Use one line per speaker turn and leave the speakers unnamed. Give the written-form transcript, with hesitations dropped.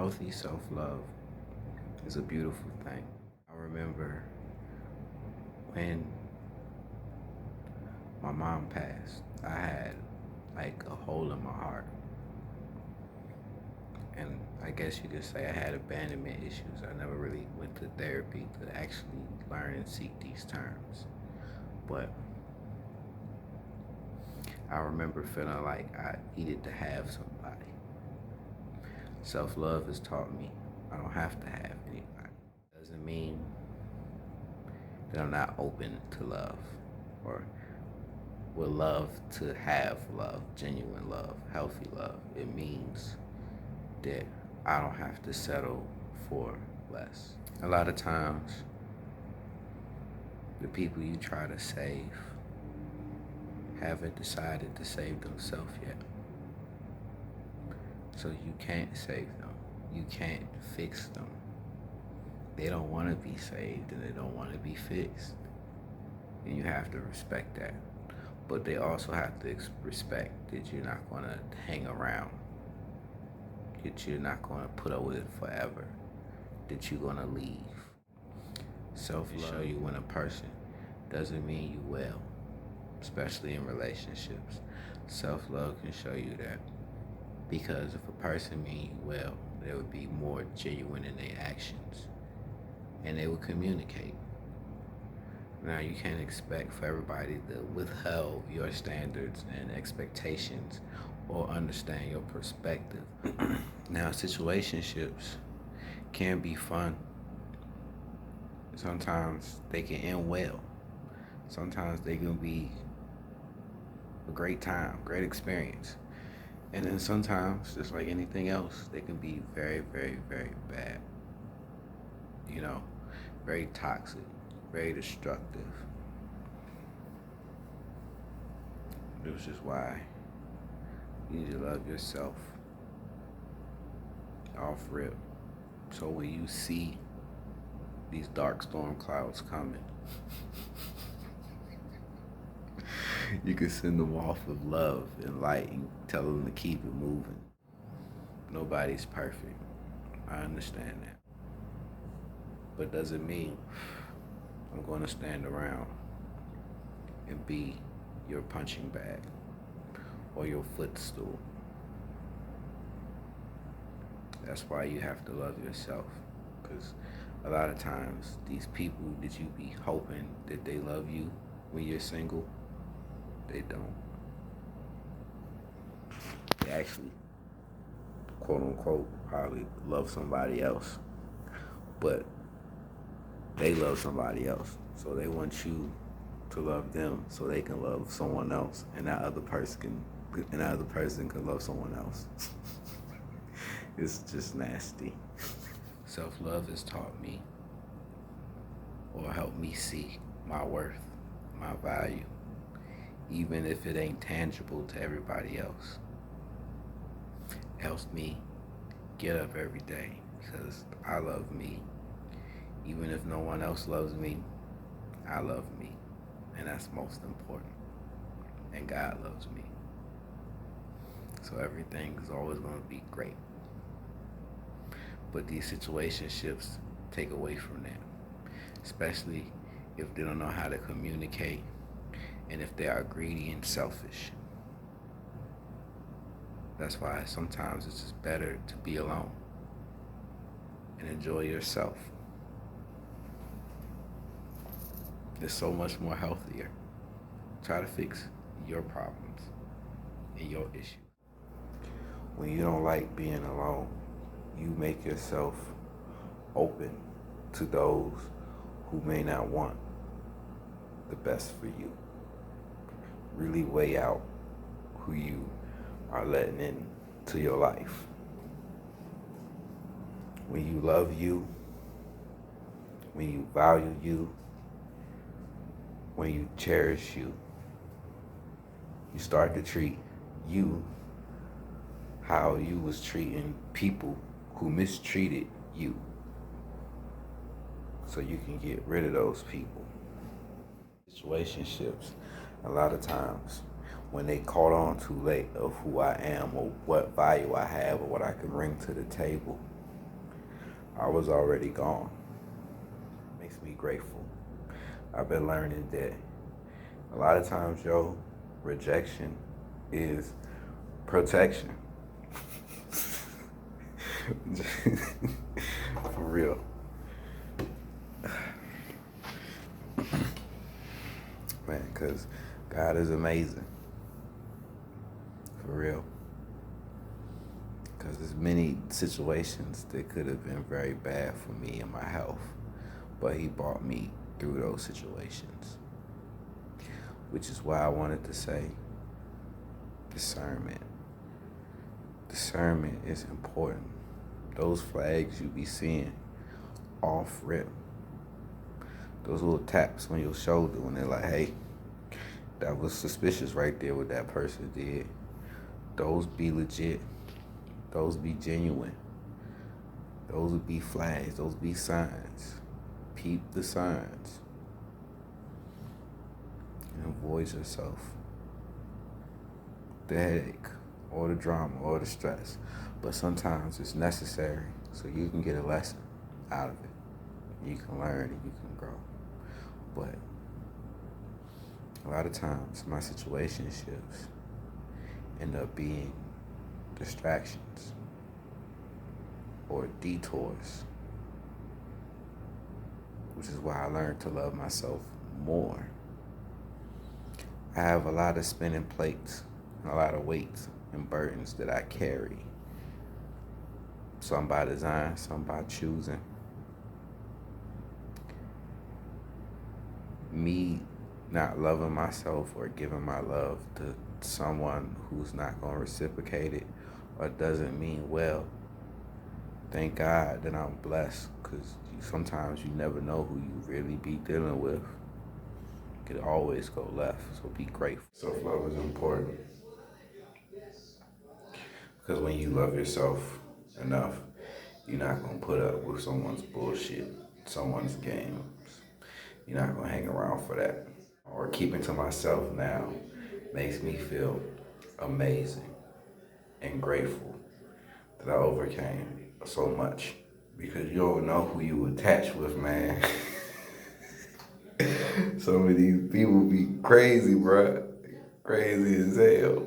Healthy self-love is a beautiful thing. I remember when my mom passed, I had like a hole in my heart. And I guess you could say I had abandonment issues. I never really went to therapy to actually learn and seek these terms. But I remember feeling like I needed to have somebody. Self-love has taught me I don't have to have anybody. Doesn't mean that I'm not open to love or would love to have love, genuine love, healthy love. It means that I don't have to settle for less. A lot of times, the people you try to save haven't decided to save themselves yet. So you can't save them. You can't fix them. They don't want to be saved and they don't want to be fixed. And you have to respect that. But they also have to respect that you're not going to hang around, that you're not going to put up with it forever, that you're going to leave. Self-love show you when a person doesn't mean you well, especially in relationships. Self-love can show you that, because if a person means you well, they would be more genuine in their actions and they would communicate. Now, you can't expect for everybody to withhold your standards and expectations or understand your perspective. Now, situationships can be fun. Sometimes they can end well. Sometimes they can be a great time, great experience. And then sometimes, just like anything else, they can be very, very, very bad. You know, very toxic, very destructive. This is why you need to love yourself off rip. So when you see these dark storm clouds coming, you can send them off with love and light and tell them to keep it moving. Nobody's perfect. I understand that. But doesn't mean I'm going to stand around and be your punching bag or your footstool. That's why you have to love yourself, because a lot of times these people that you be hoping that they love you when you're single, they don't. They actually, quote unquote, probably love somebody else, but they love somebody else. So they want you to love them so they can love someone else, and that other person can love someone else. It's just nasty. Self-love has taught me or helped me see my worth, my value, even if it ain't tangible to everybody else. It helps me get up every day because I love me. Even if no one else loves me, I love me. And that's most important. And God loves me. So everything is always going to be great. But these situationships take away from that, especially if they don't know how to communicate and if they are greedy and selfish. That's why sometimes it's just better to be alone and enjoy yourself. It's so much more healthier. Try to fix your problems and your issues. When you don't like being alone, you make yourself open to those who may not want the best for you. Really weigh out who you are letting into your life. When you love you, when you value you, when you cherish you, you start to treat you how you was treating people who mistreated you, so you can get rid of those people. Situationships, a lot of times, when they caught on too late of who I am or what value I have or what I can bring to the table, I was already gone. Makes me grateful. I've been learning that a lot of times, rejection is protection. For real. Man, because God is amazing. For real. Because there's many situations that could have been very bad for me and my health, but He brought me through those situations. Which is why I wanted to say discernment. Discernment is important. Those flags you be seeing off rip. Those little taps on your shoulder when they're like, hey, that was suspicious right there what that person did. Those be legit. Those be genuine. Those would be flags. Those be signs. Peep the signs. And avoid yourself the headache or the drama or the stress. But sometimes it's necessary so you can get a lesson out of it. You can learn and you can grow. But a lot of times my situationships end up being distractions or detours, which is why I learned to love myself more. I have a lot of spinning plates and a lot of weights and burdens that I carry. Some by design, some by choosing. Me not loving myself or giving my love to someone who's not going to reciprocate it or doesn't mean well. Thank God that I'm blessed, because sometimes you never know who you really be dealing with. It could always go left, so be grateful. Self-love is important, because when you love yourself enough, you're not going to put up with someone's bullshit, someone's games. You're not going to hang around for that. Or keeping to myself now makes me feel amazing and grateful that I overcame so much. Because you don't know who you attach with, man. Some of these people be crazy, bruh. Crazy as hell.